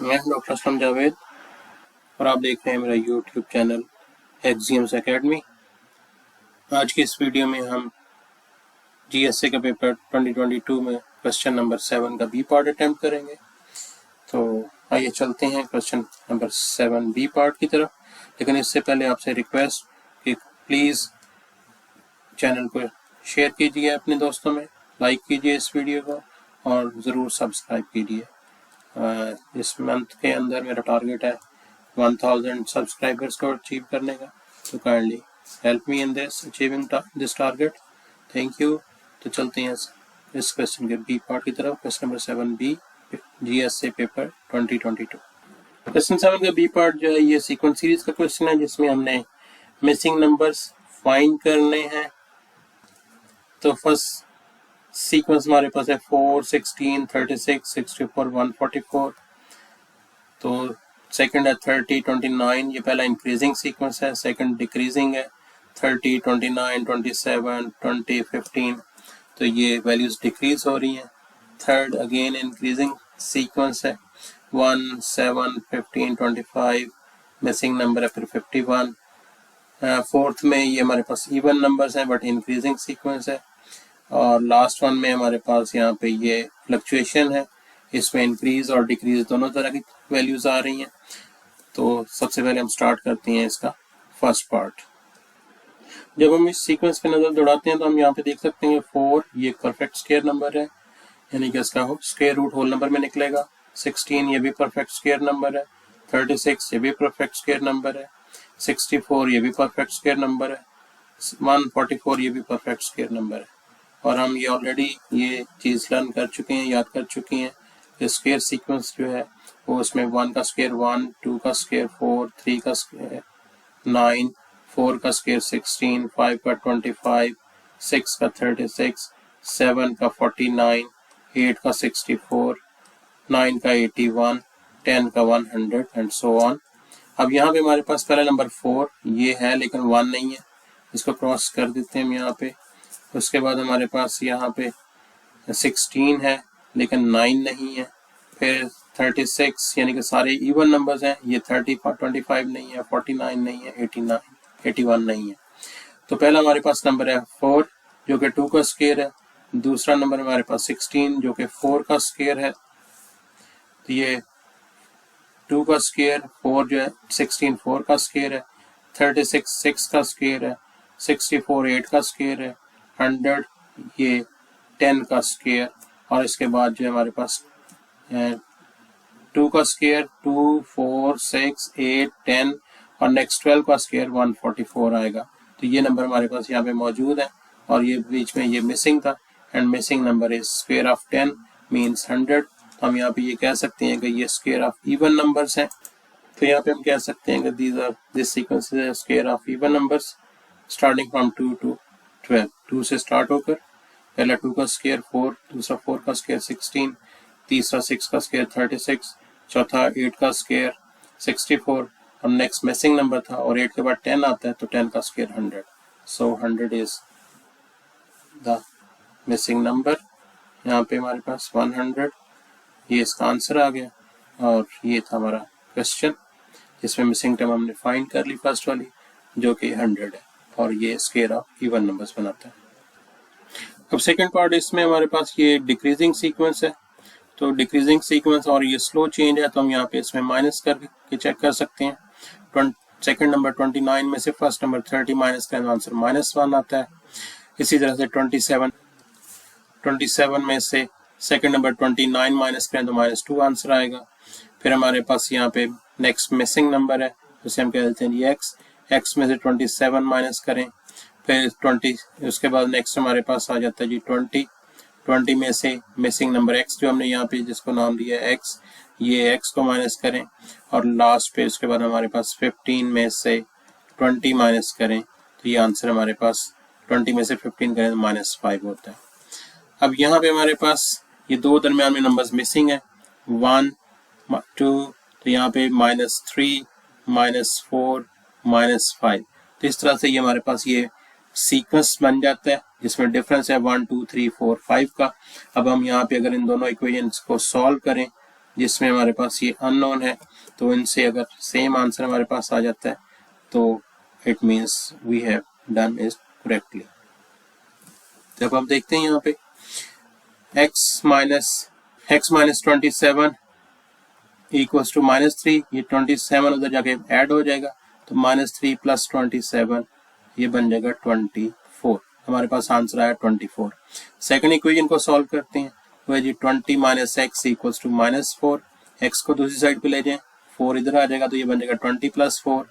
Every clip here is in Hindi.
मैं डॉक्टर असलम जावेद और आप देख रहे हैं मेरा यूट्यूब चैनल Axioms Academy। आज की इस वीडियो में हम GSA का पेपर 2022 में क्वेश्चन नंबर 7 का बी पार्ट अटेम्प्ट करेंगे। तो आइए चलते हैं क्वेश्चन नंबर 7 बी पार्ट की तरफ। लेकिन इससे पहले आपसे रिक्वेस्ट कि प्लीज़ चैनल को शेयर कीजिए अपने दोस्तों में, लाइक कीजिए इस वीडियो को और ज़रूर सब्सक्राइब कीजिए। इस मंथ के अंदर मेरा टारगेट है 1000 सब्सक्राइबर्स को अचीव करने का, तो kindly help me in this achieving this target. Thank you. तो चलते हैं इस क्वेश्चन के बी पार्ट की तरफ। Question number 7B GSA paper 2022। Question 7 का बी पार्ट जो है ये सीक्वेंस सीरीज का क्वेश्चन है, जिसमें हमने मिसिंग नंबर्स फाइंड करने हैं। तो फर्स्ट सीक्वेंस हमारे पास है 4, 16, 36, 64, 144। तो सेकंड है 30, 29, ये पहला इंक्रीजिंग सीक्वेंस है। सेकंड डिक्रीजिंग है 30, 29, 27, 20, 15। तो ये वैल्यूज डिक्रीज हो रही हैं। थर्ड अगेन इंक्रीजिंग सीक्वेंस है 1, 7, 15, 25, मिसिंग नंबर है फिर 51। फोर्थ में ये हमारे पास इवन नंबर्स हैं बट इंक्रीजिंग सीक्वेंस है। और लास्ट वन में हमारे पास यहाँ पे ये फ्लक्चुएशन है, इसमें इंक्रीज और डिक्रीज दोनों तरह की वैल्यूज आ रही हैं। तो सबसे पहले हम स्टार्ट करते हैं इसका फर्स्ट पार्ट। जब हम इस सीक्वेंस पे नजर दौड़ाते हैं तो हम यहाँ पे देख सकते हैं 4 ये परफेक्ट स्क्वायर नंबर है, यानी कि इसका स्क्वायर रूट होल नंबर में निकलेगा। 16 ये भी परफेक्ट स्क्वायर नंबर है। 36 ये भी परफेक्ट स्क्वायर नंबर है। 64 ये भी परफेक्ट स्क्वायर नंबर है। 144 ये भी परफेक्ट स्क्वायर नंबर है। और हम ये ऑलरेडी ये चीज़ लर्न कर चुके हैं, याद कर चुके हैं कि स्क्वायर सीक्वेंस जो है वो उसमें 1 का स्क्वायर 1, 2 का स्क्वायर 4, 3 का स्क्वायर 9, 4 का स्क्वायर 16, 5 का 25, 6 का 36, 7 का 49, 8 का 64, 9 का 81, 10 का 100 एंड सो ऑन। अब यहाँ पे हमारे पास पहला नंबर 4 ये है लेकिन 1 नहीं है, इसको क्रॉस कर देते हैं हम यहाँ पे। उसके बाद हमारे पास यहाँ पे 16 है लेकिन 9 नहीं है। फिर 36 यानी कि सारे इवन नंबर्स हैं, ये 30, 25 नहीं है, 49 नहीं है, 89, 81 नहीं है। तो पहला हमारे पास नंबर है 4 जो कि 2 का स्क्वायर है। दूसरा नंबर हमारे पास 16 जो कि 4 का स्क्वायर है। तो ये 2 का स्क्वायर 4 जो है 16 4 का स्क्वायर है। 36 6 का स्क्वायर है। 64 8 का स्क्वायर है। 100 ये 10 का स्क्वायर। और इसके बाद जो है हमारे पास 2 का स्क्वायर 2, 4, 6, 8, 10 और नेक्स्ट 12 का स्क्वायर 144 आएगा। तो ये नंबर हमारे पास यहाँ पे मौजूद है और ये बीच में ये मिसिंग था and missing number is square of 10 means 100। तो हम यहाँ पे ये कह सकते हैं कि ये स्क्वायर ऑफ इवन नंबर्स हैं। तो यहाँ पे हम कह सकते हैं कि this sequence is square of even numbers starting from 2 to 12। 2 से स्टार्ट होकर पहला 2 का स्क्वायर 4, दूसरा 4 का स्क्वायर 16, तीसरा 6 का स्क्वायर 36, चौथा 8 का स्क्वायर 64 और नेक्स्ट मिसिंग नंबर था और 8 के बाद 10 आता है तो 10 का square 100। So 100 is the missing number. यहाँ पे हमारे पास 100 ये इसका आंसर आ गया और ये था हमारा क्वेश्चन जिसमें मिसिंग टर्म हमने फाइंड कर ली फर्स्ट वाली जो कि 100 है और ये स्क्वायर ऑफ इवन नंबर्स बनाता है। अब सेकंड पार्ट इसमें हमारे पास ये डिक्रीजिंग सीक्वेंस है। तो डिक्रीजिंग सीक्वेंस और ये स्लो चेंज है तो हम यहाँ पे इसमें माइनस करके चेक कर सकते हैं। सेकंड नंबर 29 में से फर्स्ट नंबर 30 माइनस करें तो आंसर -1 आता है। इसी तरह से 27 में से सेकंड नंबर 29 माइनस करें तो -2 आंसर आएगा। फिर हमारे पास यहाँ पे नेक्स्ट मिसिंग नंबर है जिसे हम कह देते हैं ये x में से 27 माइनस करें फिर 20, उसके बाद नेक्स्ट हमारे पास आ जाता है जी 20 में से मिसिंग नंबर x जो हमने यहाँ पे जिसको नाम दिया है x, ये x को माइनस करें और लास्ट पे उसके बाद हमारे पास 15 में से 20 माइनस करें तो ये आंसर हमारे पास 20 में से 15 करें तो -5 होता है। अब यहाँ पे हमारे पास ये दो दरमियान में नंबर्स मिसिंग है 1, 2, तो यहाँ पे -3, -4, -5। तो इस तरह से ये हमारे पास ये सीक्वेंस बन जाता है जिसमें डिफरेंस है 1, 2, 3, 4, 5 का। अब हम यहाँ पे अगर इन दोनों इक्वेशंस को सॉल्व करें जिसमें हमारे पास ये अननोन है, तो इनसे अगर सेम आंसर हमारे पास आ जाता है तो it means we have done it correctly. जब हम देखते हैं यहाँ पे x माइनस 27 इक्वल्स टू -3, ये 27 उधर जाके ऐड हो जाएगा तो -3 + 27 ये बन जाएगा 24। हमारे पास आंसर आया 24। सेकंड इक्वेशन को सॉल्व करते हैं, वह जी 20 - x इक्वल्स टू -4। x को दूसरी साइड पे ले जाएं, 4 इधर आ जाएगा तो ये बन जाएगा 20 + 4।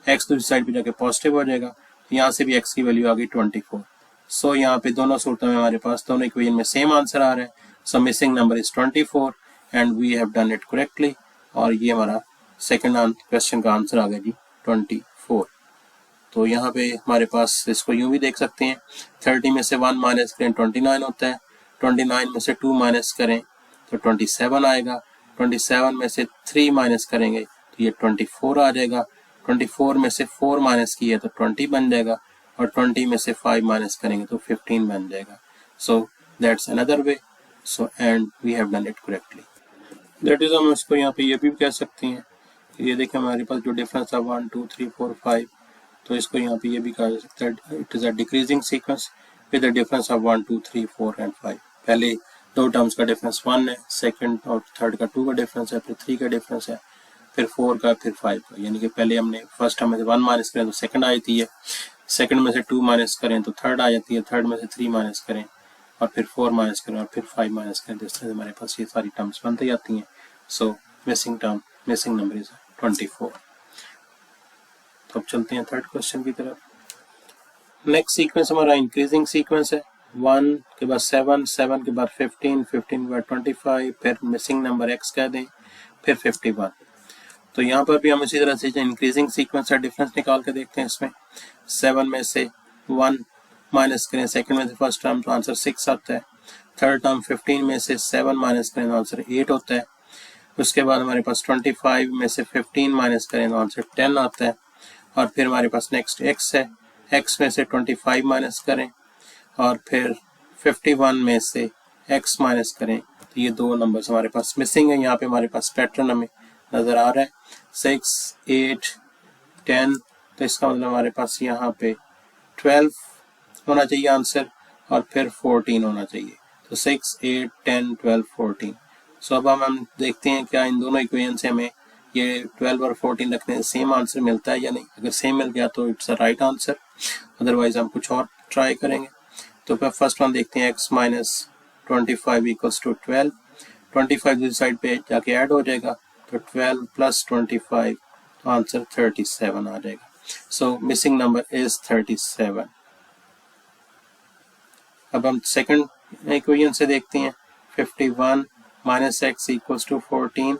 x दूसरी साइड पे जाके पॉजिटिव हो जाएगा, यहाँ से भी x की वैल्यू आ गई 24। सो यहाँ पे दोनों सूरतों में हमारे पास दोनों इक्वेशन में सेम आंसर आ रहा है। So missing number is 24 and we have done it correctly. और ये हमारा सेकंड क्वेश्चन का आंसर आ गया जी 24। तो यहाँ पे हमारे पास इसको यूं भी देख सकते हैं, 30 में से 1 माइनस करें 29 होता है, 29 में से 2 माइनस करें तो 27 आएगा, 27 में से 3 माइनस करेंगे तो ये 24 आ जाएगा, 24 में से 4 माइनस किया तो 20 बन जाएगा, और 20 में से 5 माइनस करेंगे तो 15 बन जाएगा। So that's another way. So and we have done it correctly. That is हम इसको यहाँ पे ये भी कह सकते हैं, ये देखिए हमारे पास जो डिफरेंस है 1 2 3 4 5, तो इसको यहाँ पे ये भी कहा जा सकता है it is a decreasing sequence with the difference of 1 2 3 4 and 5। पहले दो टर्म्स का डिफरेंस 1 है, सेकंड और थर्ड का 2 का डिफरेंस है, फिर 3 का डिफरेंस है, फिर 4 का, फिर 5 का। यानी कि पहले हमने फर्स्ट टर्म में से 1 माइनस करें तो सेकंड आ जाती है, सेकंड में से 2 माइनस करें तो थर्ड आ जाती है, थर्ड में से 3 माइनस करें और फिर 4 माइनस करें और फिर 5 माइनस करें, तो इस तरह से हमारे पास ये सारी टर्म्स बनती जाती हैं। सो मिसिंग नंबर इज 24। तो अब चलते हैं थर्ड क्वेश्चन की तरफ। नेक्स्ट सीक्वेंस हमारा इंक्रीजिंग सीक्वेंस है, 1 के बाद 7, 7 के बाद 15, 15 के बाद 25, फिर मिसिंग नंबर x कह दें, फिर 51। तो यहाँ पर भी हम इसी तरह से जो इंक्रीजिंग सीक्वेंस का डिफरेंस निकाल के देखते हैं। इसमें 7 में से 1 माइनस करें, सेकंड में से फर्स्ट टर्म तो आंसर 6 आता है, थर्ड टर्म 15 में से 7 माइनस करें तो आंसर 8 होता है, उसके बाद हमारे पास 25 में से 15 माइनस करें तो आंसर 10 आता है, और फिर हमारे पास नेक्स्ट x है, x में से 25 माइनस करें और फिर 51 में से x माइनस करें, तो ये दो नंबर्स हमारे पास मिसिंग है। यहाँ पे हमारे पास पैटर्न हमें नज़र आ रहा है 6 8 10, तो इसका मतलब हमारे पास यहाँ पे 12 होना चाहिए आंसर और फिर 14 होना चाहिए, तो 6 8 10 12 14। सो अब हम देखते हैं क्या इन दोनों इक्वेशन से हमें ये 12 और 14 रखने से सेम आंसर मिलता है या नहीं। अगर सेम मिल गया तो it's a right answer, otherwise हम कुछ और ट्राई करेंगे। तो फिर फर्स्ट वन देखते हैं, x माइनस 25 इक्वल्स टू 12, 25 दूसरी साइड पे जाके ऐड हो जाएगा तो 12 प्लस 25 आंसर 37 आ जाएगा। सो मिसिंग नंबर इज 37। अब हम सेकंड इक्वेशन से देखते हैं, 51 माइनस एक्स इक्वल्स टू 14।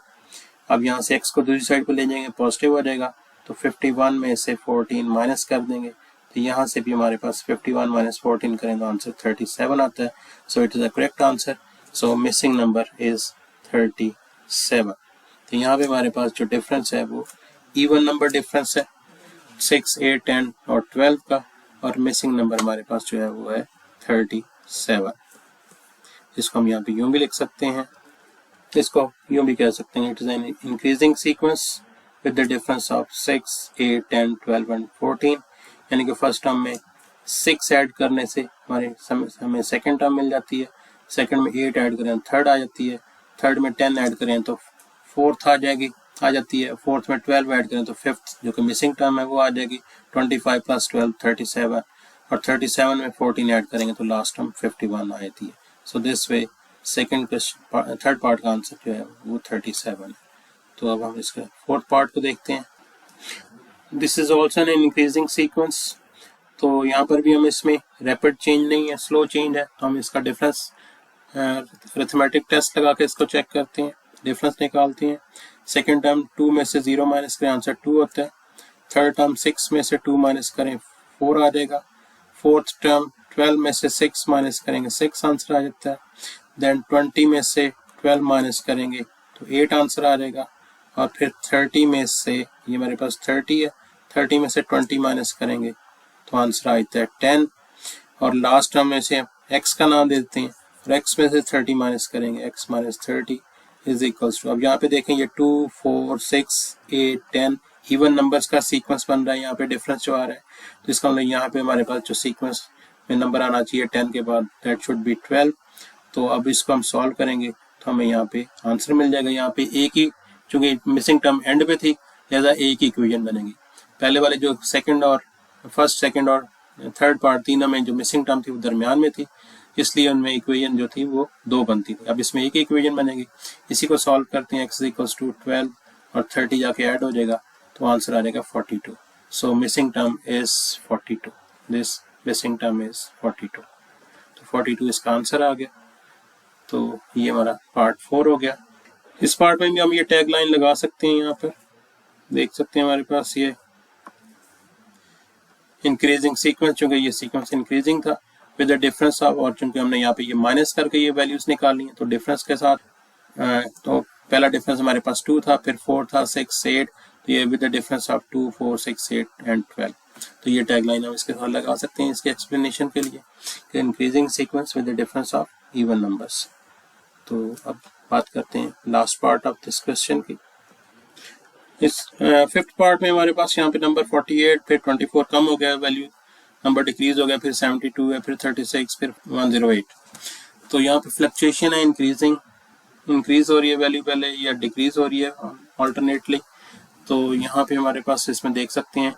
अब यहाँ से x को दूसरी साइड पे ले जाएंगे, पॉजिटिव हो जाएगा, तो 51 में से 14 माइनस कर देंगे, तो यहाँ से भी हमारे पास 51 माइनस 14 करें तो आंसर 37 आता है। So it is a correct answer. So missing number is 37। तो यहाँ पे हमारे पास जो डिफरेंस है वो इवन नंबर डिफरेंस है 6 8 10 और 12 का, और मिसिंग नंबर हमारे पास जो है वो है 37। इसको हम यहाँ पे यूं भी लिख सकते हैं, इसको यूं भी कह सकते हैं, it is an increasing sequence with the difference of 6 8 10 12 and 14। यानी कि फर्स्ट टर्म में 6 ऐड करने से हमें सेकंड टर्म मिल जाती है, सेकंड में 8 ऐड करें थर्ड आ जाती है, थर्ड में 10 ऐड करें तो फोर्थ आ जाती है, फोर्थ में 12 ऐड करें तो फिफ्थ जो कि मिसिंग टर्म है वो आ जाएगी। 25 प्लस 12 37, और 37 में 14 ऐड करेंगे तो लास्ट टर्म 51 आ जाती है। So this way second question third part का आंसर जो है वो 37 है। तो अब हम इसके फोर्थ पार्ट को देखते हैं। This is also an increasing sequence, तो यहाँ पर भी हम इसमें रैपिड चेंज नहीं है, स्लो चेंज है, तो हम इसका डिफरेंस अरिथमेटिक टेस्ट लगा के इसको चेक करते हैं, डिफरेंस निकालते हैं। सेकंड टर्म 2 में से 0 माइनस करें आंसर 2 होता है, थर्ड टर्म 6 में से 2 माइनस करें 4 आ जाएगा, फोर्थ टर्म 12 में से 6 माइनस करेंगे 6 आंसर आ जाता है, देन 20 में से 12 माइनस करेंगे तो 8 आंसर आ जाएगा, और फिर 30 में से ये हमारे पास 30 है, 30 में से 20 माइनस करेंगे तो आंसर आ जाता है 10, और लास्ट टर्म में से x का नाम दे देते हैं और x में से 30 माइनस करेंगे, x minus 30 is equals to, अब यहाँ पे देखें ये 2 4 6 8 10 इवन नंबर्स का सीक्वेंस बन रहा है, यहाँ पे डिफरेंस जो आ रहा है, तो इसका मतलब यहाँ पे हमारे पास जो सीक्वेंस में नंबर आना चाहिए 10 के बाद दैट शुड बी 12। तो अब इसको हम सॉल्व करेंगे तो हमें यहाँ पे आंसर मिल जाएगा। यहाँ पे एक ही, चूंकि मिसिंग टर्म एंड पे थी लिहाजा एक ही इक्वेशन बनेगी। पहले वाले जो सेकंड और फर्स्ट सेकंड और थर्ड पार्ट तीनों में जो मिसिंग टर्म थी वो दरमियान में थी, इसलिए उनमें इक्वेशन जो थी वो 2 बनती थी। अब इसमें एक ही इक्वेशन बनेगी। इसी को सॉल्व करते हैं, x इक्वल्स टू 12 और 30 जाके ऐड हो जाएगा तो आंसर आ जाएगा 42। So missing term is 42, this missing term is 42। तो 42 इसका आंसर आ गया। तो ये हमारा पार्ट 4 हो गया। इस पार्ट में भी हम ये टैग लाइन लगा सकते हैं, यहाँ पर देख सकते हैं हमारे पास ये इंक्रीजिंग सीक्वेंस, चूंकि ये सीक्वेंस इंक्रीजिंग था विद द डिफरेंस ऑफ, और चूंकि हमने यहाँ पे ये माइनस करके ये वैल्यूज निकाली हैं तो डिफरेंस के साथ, तो पहला डिफरेंस हमारे पास 2 था, फिर 4 था, 6 8, तो ये with the difference of 2 4 6 8 and 12। तो ये टैग लाइन हम इसके साथ लगा सकते हैं इसके एक्सप्लेनेशन के लिए, increasing sequence with the difference of even numbers. तो अब बात करते हैं last part of this question की। इस फिफ्थ पार्ट में हमारे पास यहाँ पे नंबर 48, फिर 24 कम हो गया वैल्यू, नंबर डिक्रीज हो गया, फिर 72 है, फिर 36, फिर 108। तो यहाँ पे फ्लक्चुएशन है, इंक्रीज हो रही है वैल्यू पहले या डिक्रीज हो रही है ऑल्टरनेटली। तो यहाँ पे हमारे पास इसमें देख सकते हैं,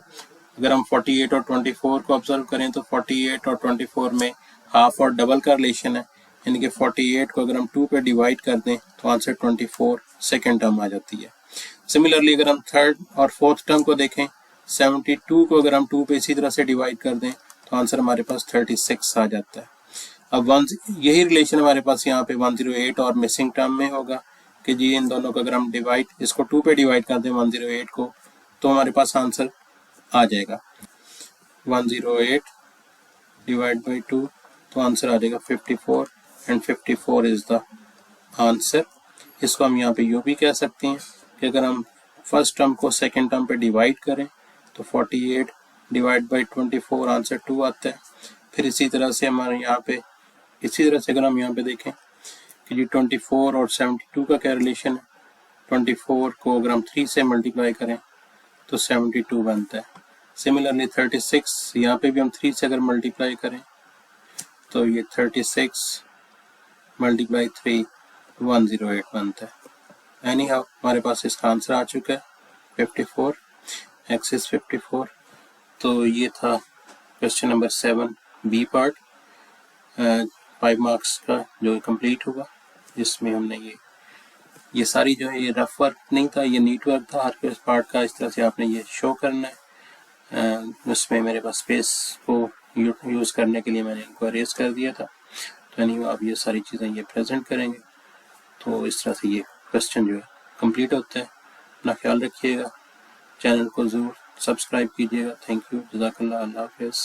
अगर हम 48 और 24 को ऑब्जर्व करें तो 48 और 24 में हाफ और डबल का रिलेशन है, यानी कि 48 को अगर हम 2 पे डिवाइड कर दें तो आंसर 24 सेकेंड टर्म आ जाती है। सिमिलरली अगर हम थर्ड और फोर्थ टर्म को देखें, 72 को अगर हम 2 पे इसी तरह से डिवाइड कर दें तो आंसर हमारे पास 36 आ जाता है। अब यही रिलेशन हमारे पास यहाँ पे 108 और मिसिंग टर्म में होगा कि जी इन दोनों को अगर हम डिवाइड, इसको 2 पे डिवाइड कर दें 108 को, तो हमारे पास आंसर आ जाएगा 108 डिवाइड बाई 2, तो आंसर आ जाएगा 54 एंड 54 इज द आंसर। इसको हम यहाँ पे यूँ भी कह सकते हैं कि अगर हम फर्स्ट टर्म को सेकेंड टर्म पे डिवाइड करें तो 48 डिवाइड बाई 24 आंसर 2 आता है। फिर इसी तरह से हमारे यहाँ पे, इसी तरह से अगर हम यहाँ पे देखें कि जी 24 और 72 का क्या रिलेशन है, 24 को अगर हम 3 से मल्टीप्लाई करें तो 72 बनता है। सिमिलरली 36, यहाँ पे भी हम 3 से अगर मल्टीप्लाई करें तो ये 36 मल्टीप्लाई 3 108 बनता है। एनी हाउ हमारे पास इसका आंसर आ चुका है 54, x इज 54। तो ये था question number 7 B part 5 marks का जो कंप्लीट हुआ, जिसमें हमने ये सारी जो है ये रफ वर्क नहीं था, ये नीट वर्क था हर पार्ट का। इस तरह से आपने ये शो करना है। उसमें मेरे पास स्पेस को यूज़ करने के लिए मैंने इनको अरेज कर दिया था। तो यानी आप ये सारी चीज़ें ये प्रेजेंट करेंगे तो इस तरह से ये क्वेश्चन जो है कंप्लीट होता है। अपना ख्याल रखिएगा, चैनल को ज़रूर सब्सक्राइब कीजिएगा। थैंक यू, जज़ाकल्लाह, अल्लाह हाफ़िज़।